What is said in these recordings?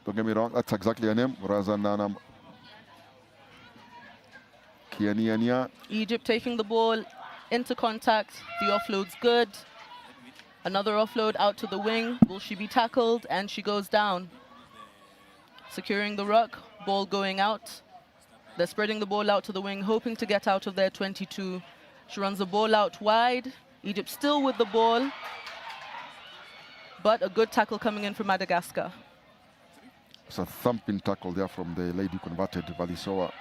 Don't get me wrong, that's exactly her name. Razanana Kianiania. Egypt taking the ball into contact. The offload's good. Another offload out to the wing. Will she be tackled? And she goes down. Securing the ruck. Ball going out. They're spreading the ball out to the wing, hoping to get out of their 22. She runs the ball out wide. Egypt still with the ball. But a good tackle coming in from Madagascar. It's a thumping tackle there from the lady who converted, Valisoa.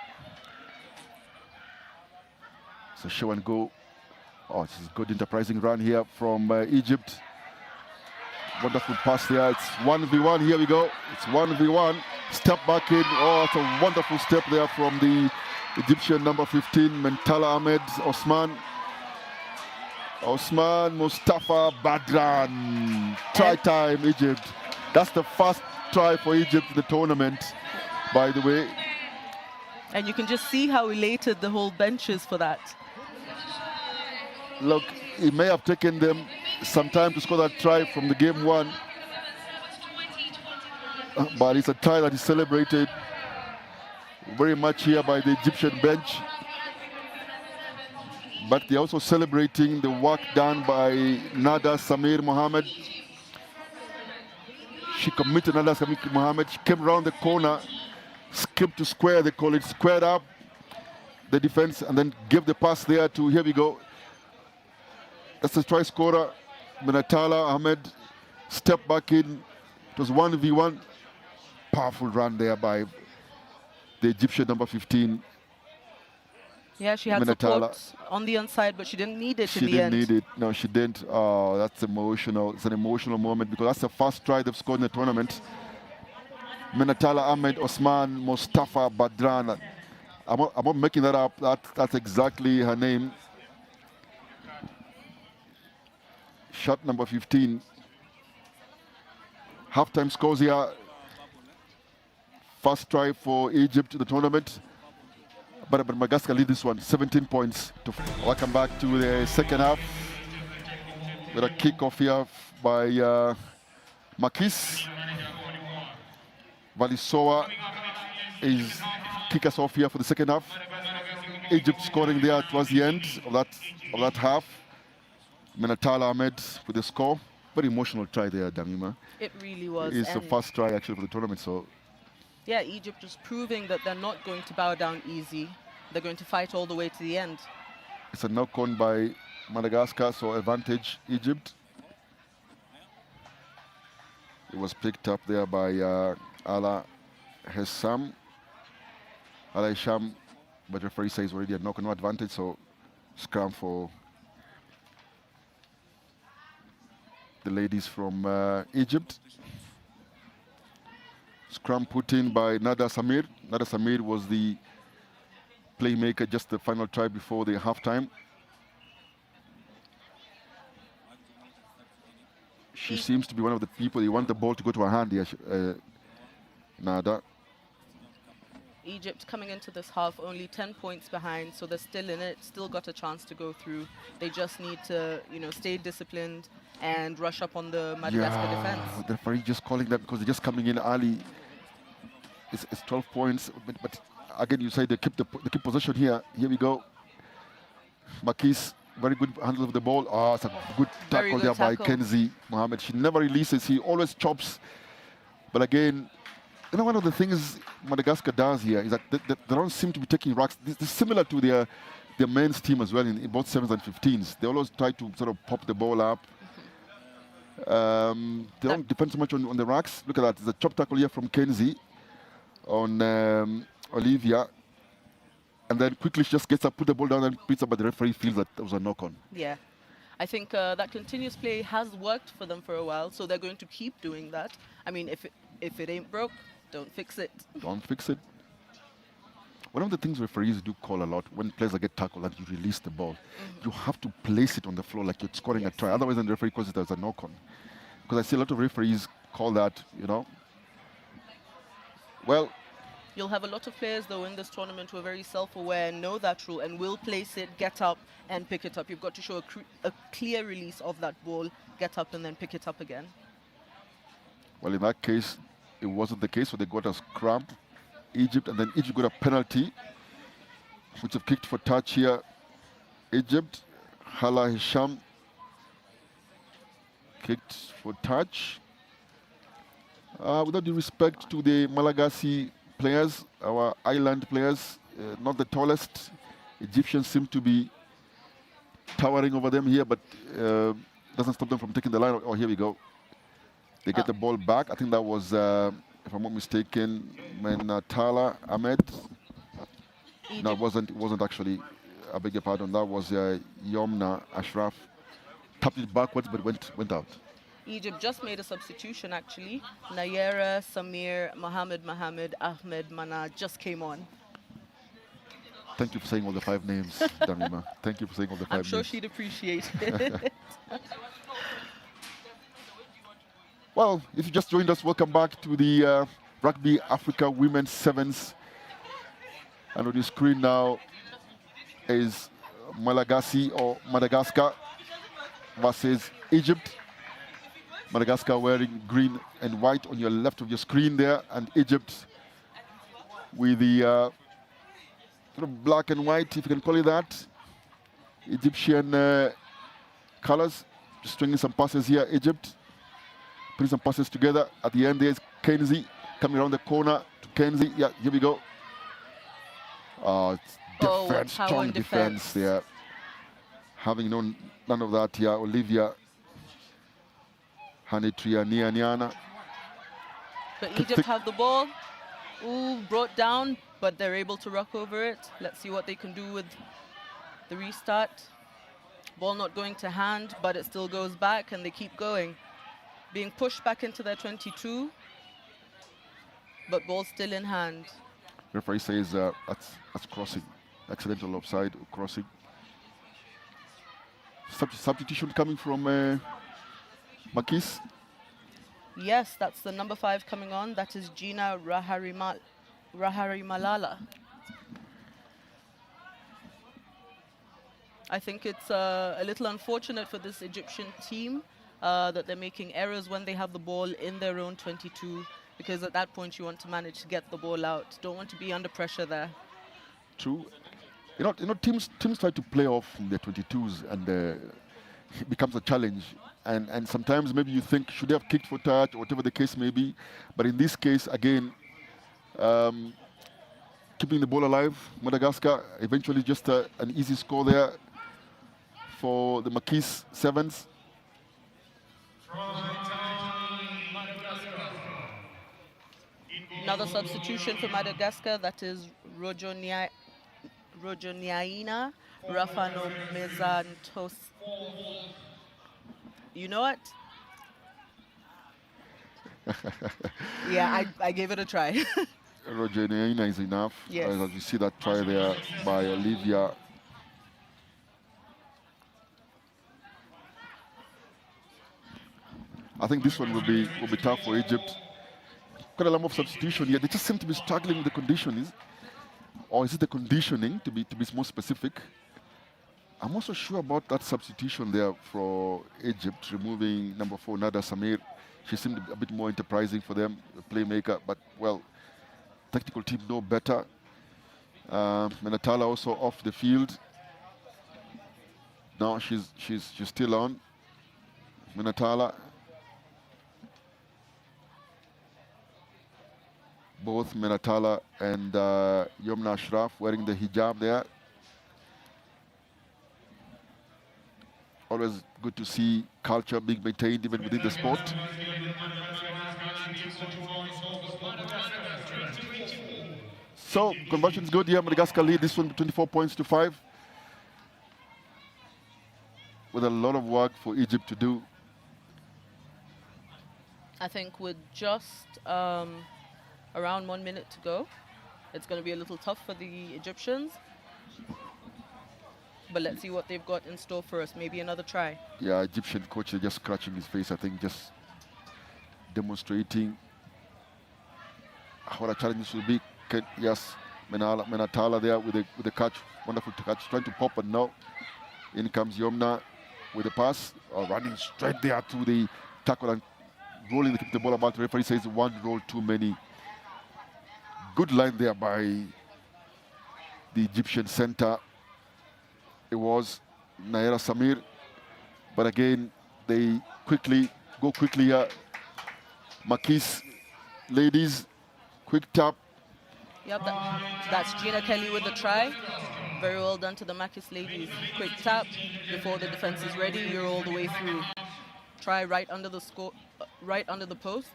It's a show and go. Oh, this is a good enterprising run here from Egypt. Wonderful pass there. It's 1v1. Here we go. It's 1v1. Step back in. Oh, it's a wonderful step there from the Egyptian number 15, Mentala Ahmed Osman. Osman Mustafa Badran. Try time, Egypt. That's the first try for Egypt in the tournament, by the way. And you can just see how elated the whole bench is for that. Look, it may have taken them some time to score that try from the game one, but it's a try that is celebrated very much here by the Egyptian bench. But they're also celebrating the work done by Nada Samir Mohammed. She committed Nada Samir Mohammed. She came around the corner, skipped to square, they call it, squared up the defense, and then gave the pass there to, here we go. That's the try scorer, Minatala Ahmed. Step back in. It was 1v1. Powerful run there by the Egyptian number 15. Yeah, she had Minatala. support on the inside, but she didn't need it in the end. She didn't need it. No, she didn't. Oh, that's emotional. It's an emotional moment because that's the first try they've scored in the tournament. Minatala Ahmed Osman Mustafa Badran. I'm not making that up. That's exactly her name. Shot number 15. Halftime scores here. First try for Egypt in the tournament. But Madagascar lead this one, 17 points. Welcome back to the second half. With a kick-off here by Makis. Valisoa is kick us off here for the second half. Egypt scoring there towards the end of that half. Minatala Ahmed with the score. Very emotional try there, Damima. It really was. It's the first try actually for the tournament, so. Yeah, Egypt is proving that they're not going to bow down easy. They're going to fight all the way to the end. It's a knock-on by Madagascar, so advantage Egypt. It was picked up there by Ala Hessam. Ala Hesham, but referee says already a knock-on advantage, so scrum for the ladies from Egypt. Scrum put in by Nada Samir. Nada Samir was the playmaker, just the final try before the halftime. She seems to be one of the people, you want the ball to go to her hand here, Nada. Egypt coming into this half only 10 points behind, so they're still in it, still got a chance to go through. They just need to, stay disciplined and rush up on the Madagascar defense. The referee just calling that because they're just coming in early. It's 12 points, but again, you say they keep possession here. Here we go. Makis, very good handle of the ball. Oh, it's a good tackle there by Kenzie Mohammed. She never releases. He always chops. But again, one of the things Madagascar does here is that they don't seem to be taking racks. This is similar to their men's team as well in both 7s and 15s. They always try to sort of pop the ball up. They don't depend so much on the racks. Look at that. There's a chop tackle here from Kenzie on Olivia. And then quickly she just gets up, put the ball down and beats up, but the referee feels that there was a knock-on. Yeah. I think that continuous play has worked for them for a while, so they're going to keep doing that. I mean, if it ain't broke, don't fix it. Don't fix it. One of the things referees do call a lot when players get tackled and you release the ball, you have to place it on the floor like you're scoring a try. Otherwise, then the referee calls it as a knock-on. Because I see a lot of referees call that, Well, you'll have a lot of players, though, in this tournament who are very self-aware, know that rule, and will place it, get up, and pick it up. You've got to show a clear release of that ball, get up, and then pick it up again. Well, in that case, it wasn't the case, so they got a scrap, Egypt, and then Egypt got a penalty, which have kicked for touch here. Egypt, Hala Hisham kicked for touch. With all due respect to the Malagasy players, our island players, not the tallest. Egyptians seem to be towering over them here, but doesn't stop them from taking the line. Oh, here we go. They get the ball back. I think that was, if I'm not mistaken, Menatala Ahmed. Egypt. No, it wasn't actually. I beg your pardon. That was Yomna Ashraf. Tapped it backwards, but went out. Egypt just made a substitution, actually. Nayera, Samir, Mohammed, Ahmed, Mana just came on. Thank you for saying all the 5 names, Darima. Thank you for saying all the 5 names. I'm sure she'd appreciate it. Well, if you just joined us, welcome back to the Rugby Africa Women's Sevens. And on your screen now is Malagasy or Madagascar versus Egypt. Madagascar wearing green and white on your left of your screen there, and Egypt with the sort of black and white, if you can call it that. Egyptian colors. Just stringing some passes here, Egypt. Putting some passes together. At the end, there's Kenzie coming around the corner to Kenzie. Yeah, here we go. It's defense, strong defense there. Having known none of that here, Olivia Hanitria-Nianiana. But Egypt have the ball. Ooh, brought down, but they're able to ruck over it. Let's see what they can do with the restart. Ball not going to hand, but it still goes back, and they keep going. Being pushed back into their 22, but ball still in hand. Referee says that's crossing. Accidental offside crossing. Substitution coming from Makis. Yes, that's the number 5 coming on. That is Gina Raharimalala. I think it's a little unfortunate for this Egyptian team that they're making errors when they have the ball in their own 22, because at that point you want to manage to get the ball out. Don't want to be under pressure there. True. You know, teams try to play off their 22s, and it becomes a challenge. And sometimes maybe you think, should they have kicked for touch, or whatever the case may be. But in this case, again, keeping the ball alive, Madagascar, eventually just an easy score there for the Makis Sevens. Another substitution for Madagascar, that is Rojoniaina Rafano Mezantos. You know what? Yeah, I gave it a try. Rojoniaina is enough. Yes. As you see that try there by Olivia. I think this one will be tough for Egypt. Quite a lot of substitution here. They just seem to be struggling with the conditioning. Or is it the conditioning, to be more specific? I'm also sure about that substitution there for Egypt, removing number 4, Nada Samir. She seemed a bit more enterprising for them, a playmaker, but, well, technical team know better. Menatala also off the field. No, she's still on. Menatala. Both Menatala and Yomna Ashraf wearing the hijab there. Always good to see culture being maintained even within the sport. So, conversion is good here. Madagascar lead this one 24 points to 5. With a lot of work for Egypt to do. I think with just around 1 minute to go, it's going to be a little tough for the Egyptians. But let's see what they've got in store for us. Maybe another try. Yeah, Egyptian coach is just scratching his face, I think, just demonstrating what a challenge this will be. Yes, Menatala there with the catch, wonderful catch, trying to pop, but no. In comes Yomna with the pass, running straight there to the tackle and rolling, they keep the ball about. The referee says one roll too many. Good line there by the Egyptian center. It was Naira Samir. But again, they go quickly here. Makis, ladies, quick tap. Yep, that's Gina Kelly with the try. Very well done to the Makis ladies. Quick tap before the defense is ready. You're all the way through. Try right under the right under the post.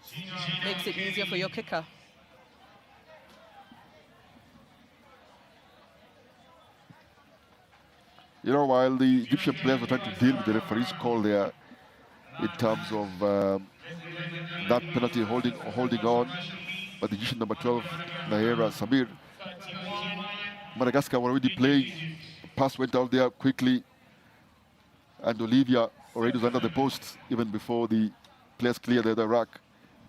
Makes it easier for your kicker. You know, while the Egyptian players were trying to deal with the referee's call there in terms of that penalty holding on, but the Egyptian number 12, Naira Samir, Madagascar were already playing. Pass went out there quickly, and Olivia already was under the post even before the players cleared the rack.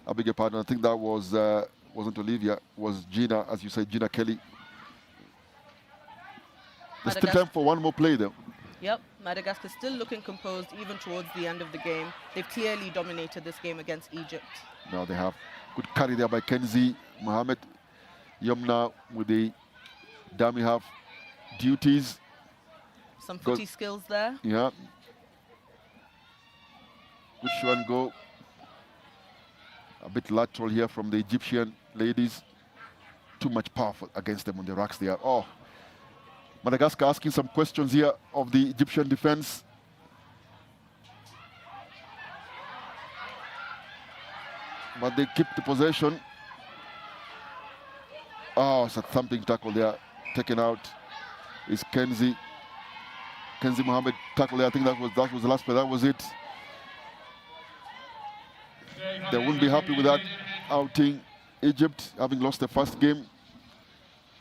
I beg your pardon. I think that wasn't Olivia, was Gina, as you said, Gina Kelly. There's still time for one more play, though. Yep, Madagascar still looking composed even towards the end of the game. They've clearly dominated this game against Egypt. Now they have good carry there by Kenzie Mohammed. Yumna with the dummy half duties. Some footy skills there. Yeah. Good show and go. A bit lateral here from the Egyptian ladies. Too much power against them on the racks there. Oh, Madagascar asking some questions here of the Egyptian defense. But they keep the possession. Oh, it's a thumping tackle there. Taken out is Kenzie. Kenzie Mohammed tackle there. I think that was the last play. That was it. They wouldn't be happy with that outing. Egypt having lost the first game.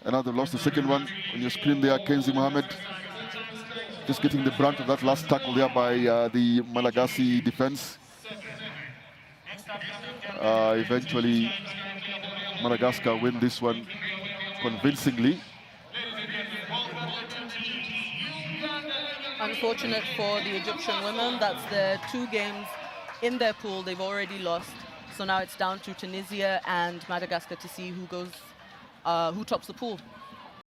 And now they've lost the second one. On your screen there, Kenzie Mohammed just getting the brunt of that last tackle there by the Malagasy defense. Eventually, Madagascar win this one convincingly. Unfortunate for the Egyptian women. That's their 2 games in their pool. They've already lost. So now it's down to Tunisia and Madagascar to see who tops the pool.